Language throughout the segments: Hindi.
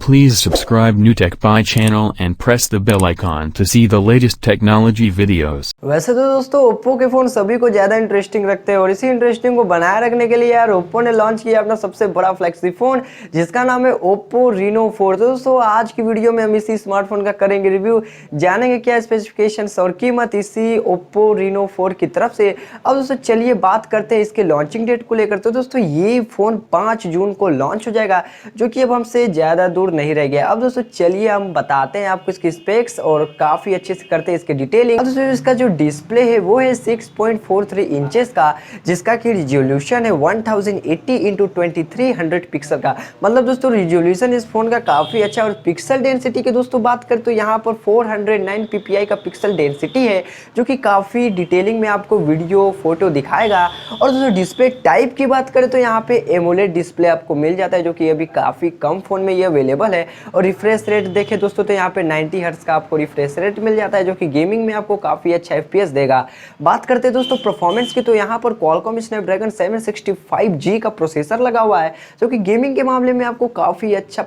Please subscribe NewTechPie channel and press the bell icon to see the latest technology videos. वैसे तो दोस्तों ओप्पो के फ़ोन सभी को ज़्यादा इंटरेस्टिंग रखते हैं और इसी इंटरेस्टिंग को बनाए रखने के लिए यार ओप्पो ने लॉन्च किया अपना सबसे बड़ा फ्लैगशिप फ़ोन जिसका नाम है ओप्पो रीनो 4। तो दोस्तों आज की वीडियो में हम इसी स्मार्टफोन का करेंगे रिव्यू, जानेंगे क्या स्पेसिफिकेशंस और कीमत इसी ओप्पो रीनो 4 की तरफ से। अब दोस्तों चलिए बात करते हैं इसके लॉन्चिंग डेट को लेकर। तो दोस्तों ये फ़ोन 5 जून को लॉन्च हो जाएगा, जो कि अब हमसे ज़्यादा दूर नहीं रह गया। अब दोस्तों चलिए हम बताते हैं आपको इसकी स्पेक्स और काफ़ी अच्छे से करते हैं इसके डिटेलिंग। अब दोस्तों इसका जो डिस्प्ले है वो है 6.43 इंचेस का, जिसका कि रिजोल्यूशन है 1080 × 2300 पिक्सल का। मतलब दोस्तों रिजोल्यूशन इस फोन का काफ़ी अच्छा। और पिक्सल डेंसिटी की दोस्तों बात करें तो यहाँ पर 409 ppi का पिक्सल डेंसिटी है, जो कि काफ़ी डिटेलिंग में आपको वीडियो फोटो दिखाएगा। और दोस्तों डिस्प्ले टाइप की बात करें तो यहाँ पे एमोलेड डिस्प्ले आपको मिल जाता है, जो कि अभी काफ़ी कम फ़ोन में ये अवेलेबल है। और रिफ्रेश रेट देखें दोस्तों तो यहाँ पे 90 हर्ट्ज का आपको रिफ्रेश रेट मिल जाता है, जो कि गेमिंग में आपको काफ़ी अच्छा FPS देगा। बात करते हैं दोस्तों परफॉर्मेंस की, तो यहाँ पर Qualcomm Snapdragon 765G का प्रोसेसर लगा हुआ है, जो कि गेमिंग के मामले में आपको काफ़ी अच्छा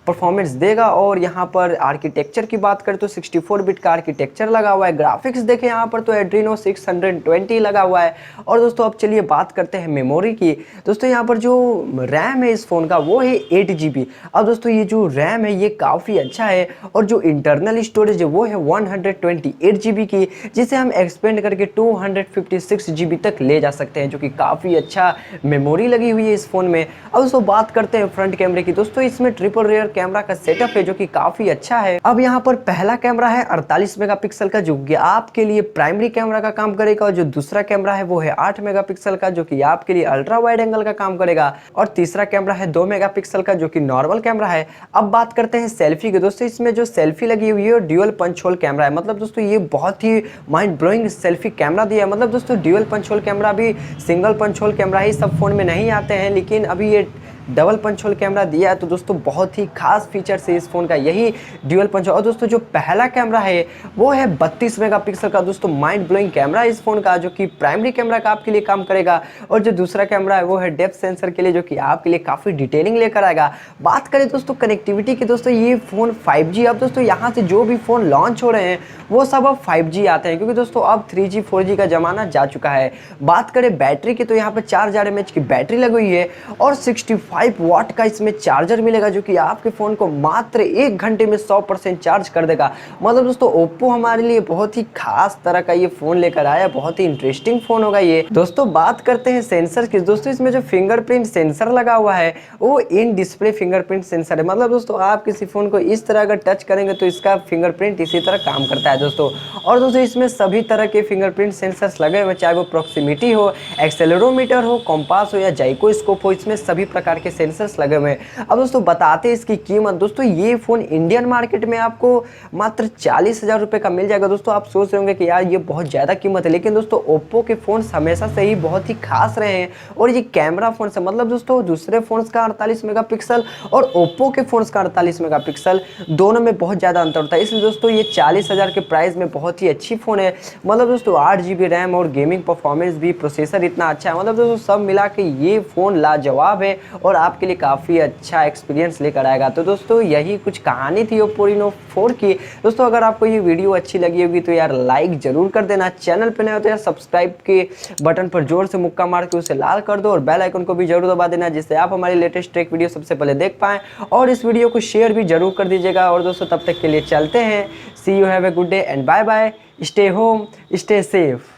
परफॉर्मेंस देगा। और यहाँ पर आर्किटेक्चर की बात करें तो 64 बिट का आर्किटेक्चर लगा हुआ है। ग्राफिक्स देखें यहाँ पर तो एड्रीनो 620 लगा हुआ है। और दोस्तों अब चलिए बात करते हैं मेमोरी की। दोस्तों यहाँ पर जो रैम है इस फ़ोन का वो है 8 GB। अब दोस्तों ये जो रैम है ये काफ़ी अच्छा है। और जो इंटरनल स्टोरेज है वो है 128 GB की, जिसे हम एक्सपेंड करके 256 GB तक ले जा सकते हैं, जो कि काफ़ी अच्छा मेमोरी लगी हुई है इस फ़ोन में। अब दोस्तों बात करते हैं फ्रंट कैमरे की। दोस्तों इसमें ट्रिपल रेयर कैमरा का सेटअप है, जो कि काफी अच्छा है। अब यहाँ पर पहला कैमरा है 48 मेगापिक्सल का, जो कि आपके लिए प्राइमरी कैमरा का काम करेगा। और जो दूसरा कैमरा है वो है 8 मेगापिक्सल का, जो कि आपके लिए अल्ट्रा वाइड एंगल का काम करेगा। और तीसरा कैमरा है 2 मेगापिक्सल का, जो कि नॉर्मल कैमरा है। अब बात करते हैं सेल्फी की। दोस्तों इसमें जो सेल्फी लगी हुई है और ड्यूअल पंच होल कैमरा है। मतलब दोस्तों ये बहुत ही माइंड ब्लोइंग सेल्फी कैमरा दिया है। मतलब दोस्तों ड्यूअल पंच होल कैमरा भी सिंगल पंच होल कैमरा ही सब फोन में नहीं आते हैं, लेकिन अभी ये डबल पंच होल कैमरा दिया है। तो दोस्तों बहुत ही खास फीचर है इस फोन का यही ड्यूअल पंच होल। और दोस्तों जो पहला कैमरा है वो है 32 मेगापिक्सल का दोस्तों माइंड ब्लोइंग कैमरा इस फोन का, जो कि प्राइमरी कैमरा का आपके लिए काम करेगा। और जो दूसरा कैमरा है वो है डेप्थ सेंसर के लिए, जो कि आपके लिए काफ़ी डिटेलिंग लेकर आएगा। बात करें दोस्तों कनेक्टिविटी की, दोस्तों ये फ़ोन 5G। अब दोस्तों यहाँ से जो भी फ़ोन लॉन्च हो रहे हैं वो सब अब 5G आते हैं, क्योंकि दोस्तों अब 3G 4G का ज़माना जा चुका है। बात करें बैटरी की, तो यहाँ पर 4000 mAh की बैटरी लगी हुई है और 65 वाट का इसमें चार्जर मिलेगा, जो कि आपके फ़ोन को मात्र 1 घंटे में 100% चार्ज कर देगा। मतलब दोस्तों ओप्पो हमारे लिए बहुत ही खास तरह का ये फ़ोन लेकर आया, बहुत ही इंटरेस्टिंग फ़ोन होगा ये। दोस्तों बात करते हैं सेंसर की। दोस्तों इसमें जो फिंगरप्रिंट सेंसर लगा हुआ है वो इन डिस्प्ले फिंगरप्रिंट सेंसर है। मतलब दोस्तों आप किसी फ़ोन को इस तरह अगर टच करेंगे तो इसका फिंगरप्रिंट इसी तरह काम करता है दोस्तों। और दोस्तों इसमें सभी तरह के फिंगरप्रिंट सेंसर्स लगे हुए, चाहे वो प्रॉक्सिमिटी हो, एक्सेलेरोमीटर हो, कॉम्पास हो या जाइकोस्कोप हो, इसमें सभी प्रकार के सेंसर्स लगे हुए हैं। अब दोस्तों बताते हैं इसकी कीमत। दोस्तों ये फ़ोन इंडियन मार्केट में आपको मात्र 40,000 रुपये का मिल जाएगा। दोस्तों आप सोच रहे होंगे कि यार ये बहुत ज़्यादा कीमत है, लेकिन दोस्तों ओप्पो के फ़ोन हमेशा से ही बहुत ही खास रहे हैं। और ये कैमरा फ़ोन से मतलब दोस्तों दूसरे फ़ोन्स का 48 मेगापिक्सल और ओप्पो के फ़ोन्स का 48 मेगापिक्सल दोनों में बहुत ज़्यादा अंतर होता है। इसलिए दोस्तों ये 40,000 के प्राइस में बहुत ही अच्छी फ़ोन है। मतलब दोस्तों 8 GB रैम और गेमिंग परफॉर्मेंस भी, प्रोसेसर इतना अच्छा है। मतलब दोस्तों सब मिला के ये फ़ोन लाजवाब है और आपके लिए काफ़ी अच्छा एक्सपीरियंस लेकर आएगा। तो दोस्तों यही कुछ कहानी थी ओप्पो रीनो 4 की। दोस्तों अगर आपको ये वीडियो अच्छी लगी होगी तो यार लाइक जरूर कर देना। चैनल पे नए हो तो यार सब्सक्राइब के बटन पर जोर से मुक्का मार के उसे लाल कर दो और बेल आइकन को भी जरूर दबा देना, जिससे आप हमारी लेटेस्ट टेक वीडियो सबसे पहले देख पाएँ। और इस वीडियो को शेयर भी जरूर कर दीजिएगा। और दोस्तों तब तक के लिए चलते हैं। See you, have a good day and bye bye. Stay home, stay safe.